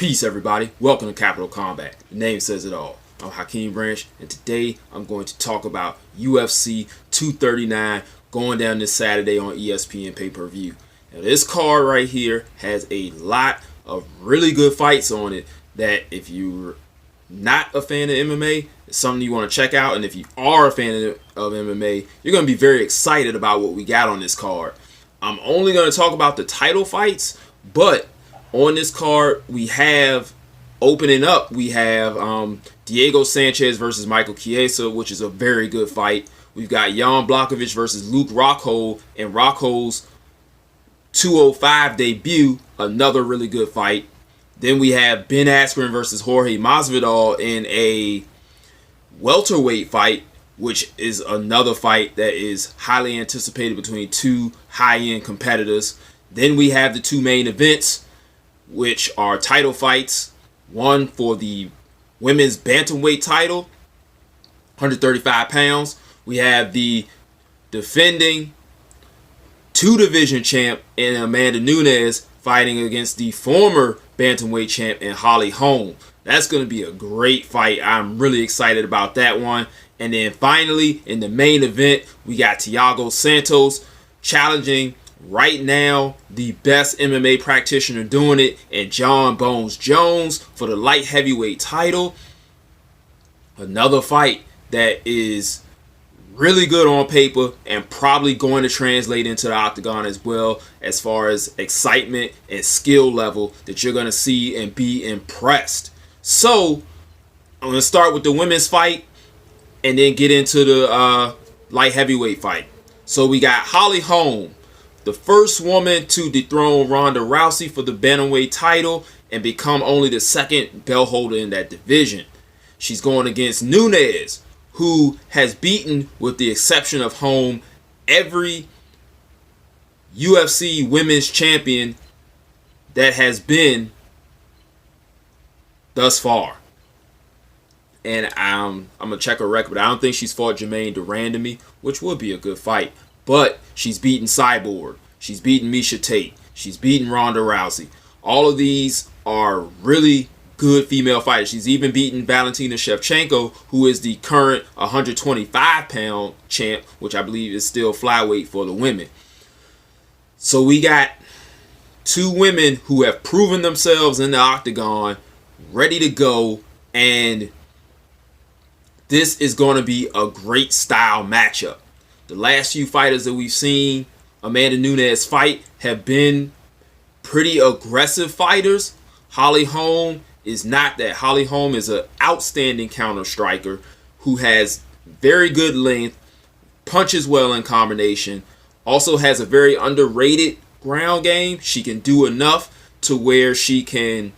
Peace, everybody. Welcome to Capital Combat. The name says it all. I'm Hakeem Branch, and today I'm going to talk about UFC 239 going down this Saturday on ESPN pay-per-view. Now, this card right here has a lot of really good fights on it that if you're not a fan of MMA, it's something you want to check out. And if you are a fan of MMA, you're going to be very excited about what we got on this card. I'm only going to talk about the title fights, but on this card, we have, opening up, we have Thiago Sanchez versus Michael Chiesa, which is a very good fight. We've got Jan Blachowicz versus Luke Rockhold in Rockhold's 205 debut, another really good fight. Then we have Ben Askren versus Jorge Masvidal in a welterweight fight, which is another fight that is highly anticipated between two high-end competitors. Then we have the two main events, which are title fights. One for the women's bantamweight title, 135 pounds. We have the defending two-division champ in Amanda Nunes fighting against the former bantamweight champ in Holly-Holm. That's going to be a great fight. I'm really excited about that one. And then finally, in the main event, we got Thiago Santos challenging right now the best MMA practitioner doing it, and Jon Bones Jones for the light heavyweight title. Another fight that is really good on paper and probably going to translate into the octagon as well, as far as excitement and skill level that you're going to see and be impressed. So I'm going to start with the women's fight and then get into the light heavyweight fight. So we got Holly-Holm, the first woman to dethrone Ronda Rousey for the bantamweight title and become only the second belt holder in that division. She's going against Nunes, who has beaten, with the exception of Holm, every UFC women's champion that has been thus far. And I'm going to check her record, but I don't think she's fought Jermaine Durandamy, which would be a good fight. But she's beaten Cyborg. She's beaten Miesha Tate. She's beaten Ronda Rousey. All of these are really good female fighters. She's even beaten Valentina Shevchenko, who is the current 125-pound champ, which I believe is still flyweight for the women. So we got two women who have proven themselves in the octagon, ready to go, and this is going to be a great style matchup. The last few fighters that we've seen Amanda Nunes fight have been pretty aggressive fighters. Holly-Holm is not that. Holly-Holm is an outstanding counter striker who has very good length, punches well in combination, also has a very underrated ground game. She can do enough to where she can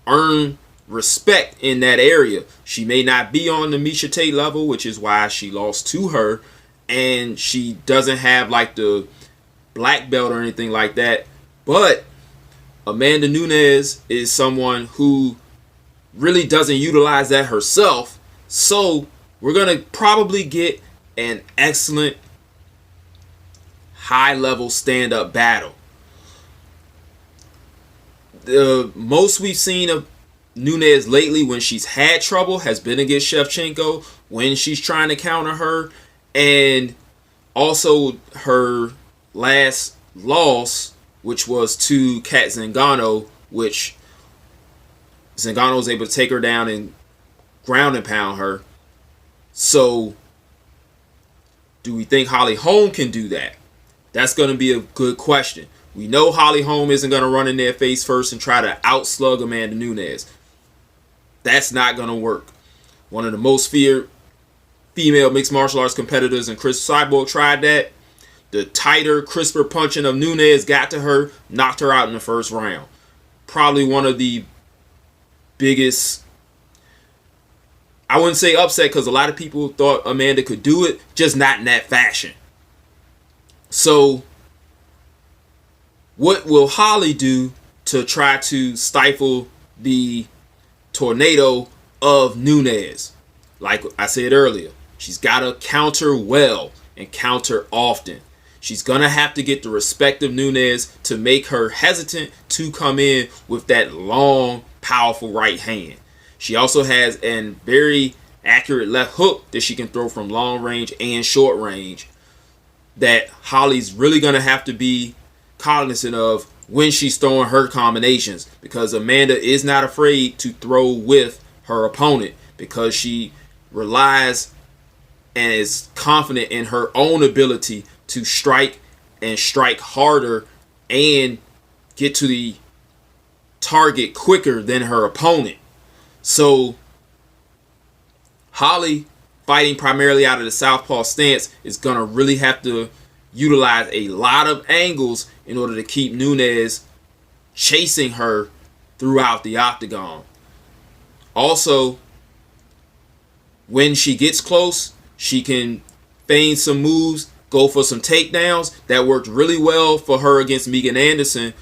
earn respect in that area. She may not be on the Miesha Tate level, which is why she lost to her, and she doesn't have like the black belt or anything like that. But Amanda Nunes is someone who really doesn't utilize that herself. So we're going to probably get an excellent high-level stand-up battle. The most we've seen of Nunes lately when she's had trouble has been against Shevchenko, when she's trying to counter her, and also her last loss, which was to Kat Zingano, which Zingano was able to take her down and ground and pound her. So do we think Holly-Holm can do that? That's going to be a good question. We know Holly-Holm isn't going to run in their face first and try to outslug Amanda Nunes. That's not going to work. One of the most feared female mixed martial arts competitors, and Chris Cyborg tried that. The tighter, crisper punching of Nunes got to her, knocked her out in the first round. Probably one of the biggest, I wouldn't say upset, because a lot of people thought Amanda could do it, just not in that fashion. So what will Holly do to try to stifle the tornado of Nunes? Like I said earlier, she's got to counter well and counter often. She's going to have to get the respect of Nunes to make her hesitant to come in with that long, powerful right hand. She also has a very accurate left hook that she can throw from long range and short range that Holly's really going to have to be cognizant of when she's throwing her combinations, because Amanda is not afraid to throw with her opponent because she relies and is confident in her own ability to strike and strike harder and get to the target quicker than her opponent. So Holly, fighting primarily out of the southpaw stance, is going to really have to utilize a lot of angles in order to keep Nunes chasing her throughout the octagon. Also, when she gets close, she can feign some moves, go for some takedowns. That worked really well for her against Megan Anderson,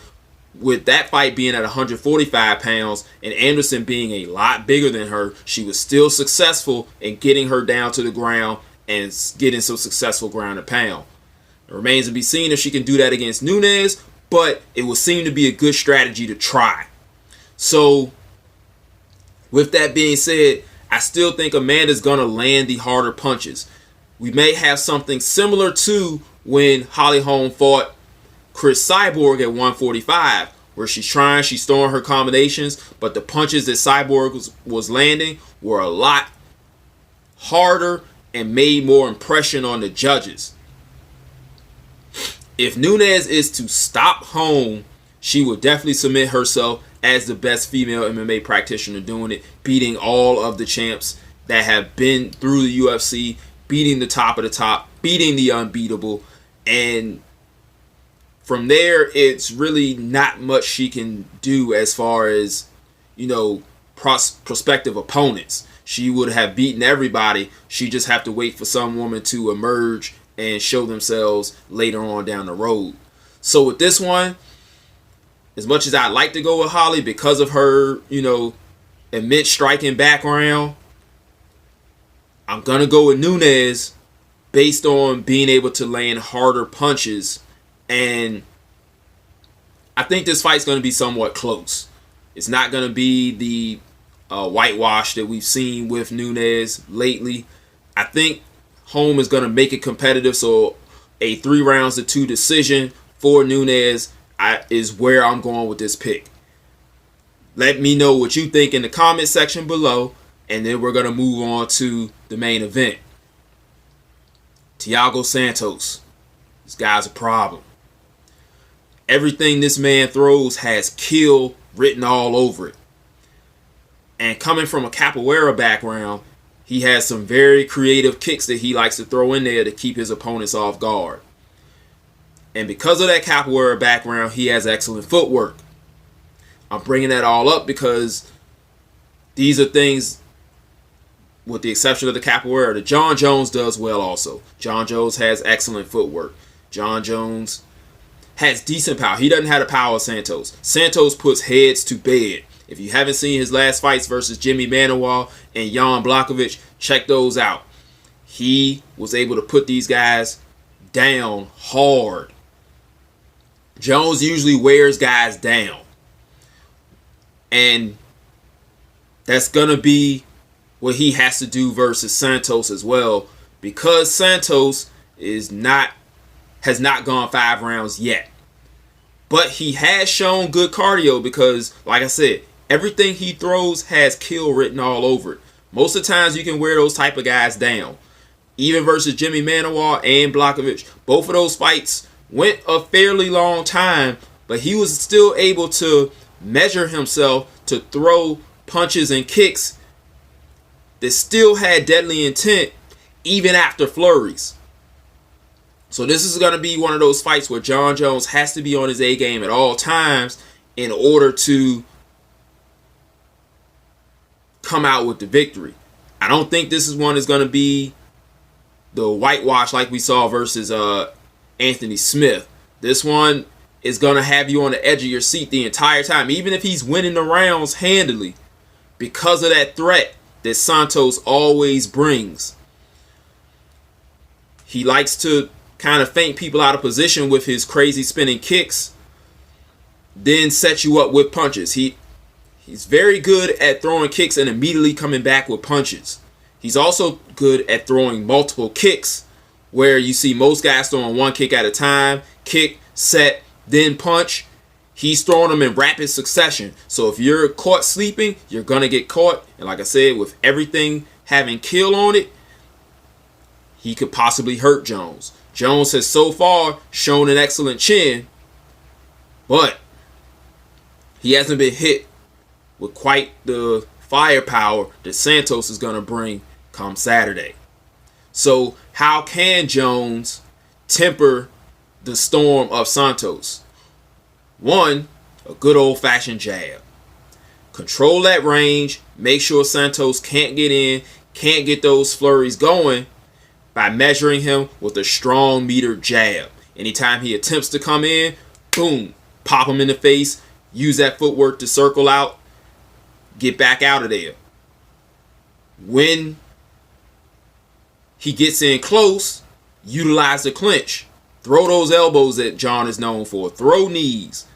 with that fight being at 145 pounds and Anderson being a lot bigger than her. She was still successful in getting her down to the ground and getting some successful ground and pound. It remains to be seen if she can do that against Nunes, but it would seem to be a good strategy to try. So, with that being said, I still think Amanda's going to land the harder punches. We may have something similar to when Holly Holm fought Chris Cyborg at 145, where she's throwing her combinations, but the punches that Cyborg was landing were a lot harder and made more impression on the judges. If Nunes is to stop Holm, she will definitely submit herself as the best female MMA practitioner doing it, beating all of the champs that have been through the UFC, beating the top of the top, beating the unbeatable, and from there, it's really not much she can do as far as, prospective opponents. She would have beaten everybody. She just have to wait for some woman to emerge and show themselves later on down the road. So with this one, as much as I'd like to go with Holly because of her, immense striking background, I'm going to go with Nunes based on being able to land harder punches. And I think this fight's going to be somewhat close. It's not going to be the whitewash that we've seen with Nunes lately. I think Holm is going to make it competitive, so a 3 rounds to 2 decision for Nunes is where I'm going with this pick. Let me know what you think in the comment section below, and then we're going to move on to the main event. Thiago Santos. This guy's a problem. Everything this man throws has kill written all over it. And coming from a capoeira background, he has some very creative kicks that he likes to throw in there to keep his opponents off guard. And because of that capoeira background, he has excellent footwork. I'm bringing that all up because these are things, with the exception of the capoeira, that Jon Jones does well also. Jon Jones has excellent footwork. Jon Jones has decent power. He doesn't have the power of Santos. Santos puts heads to bed. If you haven't seen his last fights versus Jimmy Manuwa and Jan Blachowicz, check those out. He was able to put these guys down hard. Jones usually wears guys down. And that's going to be what he has to do versus Santos as well, because Santos has not gone 5 rounds yet. But he has shown good cardio because, like I said, everything he throws has kill written all over it. Most of the times you can wear those type of guys down. Even versus Jimmy Manuwa and Blachowicz, both of those fights went a fairly long time, but he was still able to measure himself to throw punches and kicks that still had deadly intent even after flurries. So this is going to be one of those fights where Jon Jones has to be on his A game at all times in order to come out with the victory. I don't think this is one that's going to be the whitewash like we saw versus Anthony Smith. This one is going to have you on the edge of your seat the entire time, even if he's winning the rounds handily, because of that threat that Santos always brings. He likes to kind of feint people out of position with his crazy spinning kicks, then set you up with punches. He He's very good at throwing kicks and immediately coming back with punches. He's also good at throwing multiple kicks, where you see most guys throwing one kick at a time, kick, set, then punch. He's throwing them in rapid succession. So if you're caught sleeping, you're going to get caught. And like I said, with everything having kill on it, he could possibly hurt Jones. Jones has so far shown an excellent chin, but he hasn't been hit with quite the firepower that Santos is going to bring come Saturday. So how can Jones temper the storm of Santos? One, a good old-fashioned jab. Control that range. Make sure Santos can't get in, can't get those flurries going by measuring him with a strong metered jab. Anytime he attempts to come in, boom, pop him in the face, use that footwork to circle out, get back out of there. When he gets in close, utilize the clinch. Throw those elbows that John is known for. Throw knees.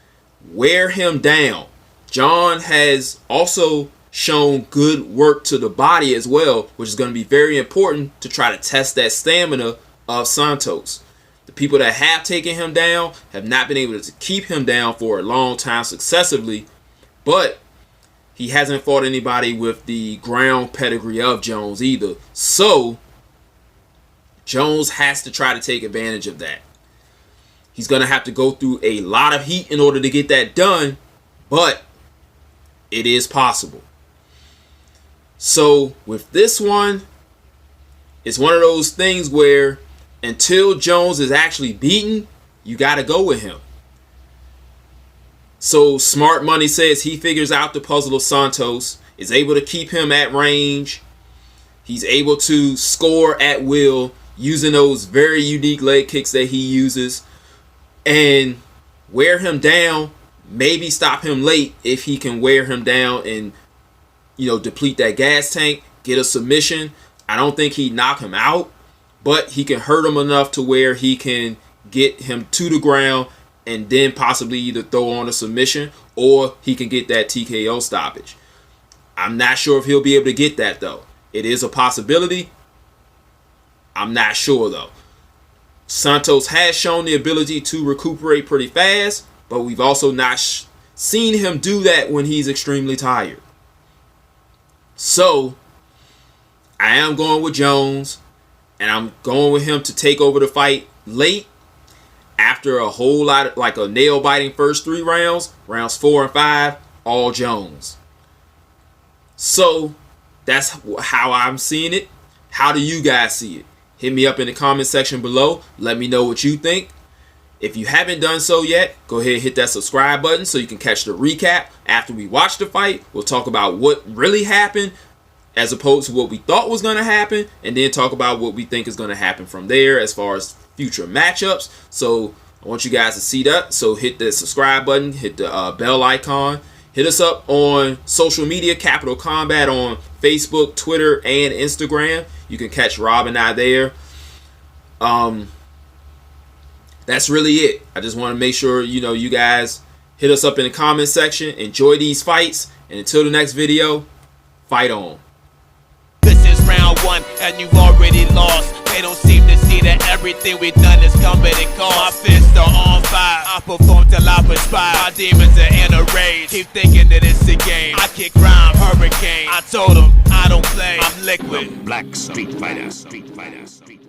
Wear him down. John has also shown good work to the body as well, which is going to be very important to try to test that stamina of Santos. The people that have taken him down have not been able to keep him down for a long time successively, but he hasn't fought anybody with the ground pedigree of Jones either. So Jones has to try to take advantage of that. He's going to have to go through a lot of heat in order to get that done, but it is possible. So with this one, it's one of those things where until Jones is actually beaten, you got to go with him. So Smart Money says he figures out the puzzle of Santos, is able to keep him at range. He's able to score at will using those very unique leg kicks that he uses, and wear him down, maybe stop him late if he can wear him down and, deplete that gas tank, get a submission. I don't think he'd knock him out, but he can hurt him enough to where he can get him to the ground and then possibly either throw on a submission or he can get that TKO stoppage. I'm not sure if he'll be able to get that, though. It is a possibility. I'm not sure, though. Santos has shown the ability to recuperate pretty fast, but we've also not seen him do that when he's extremely tired. So I am going with Jones, and I'm going with him to take over the fight late after a whole lot of, like a nail-biting first 3 rounds. Rounds 4 and 5, all Jones. So that's how I'm seeing it. How do you guys see it? Hit me up in the comment section below. Let me know what you think. If you haven't done so yet, go ahead and hit that subscribe button so you can catch the recap. After we watch the fight, we'll talk about what really happened as opposed to what we thought was going to happen, and then talk about what we think is going to happen from there as far as future matchups. So I want you guys to see that. So hit the subscribe button, hit the bell icon. Hit us up on social media, Capital Combat on Facebook, Twitter, and Instagram. You can catch Rob and I there. That's really it. I just want to make sure, you guys hit us up in the comment section. Enjoy these fights. And until the next video, fight on. This is round 1 and you've already lost. They don't seem to see that everything we've done is coming and cost. My fists are on fire. I perform till I perspire. My demons are in a rage. Keep thinking that it's a game. I kick rhyme, hurricane. I told them I don't play. I'm liquid. Black Street Fighter.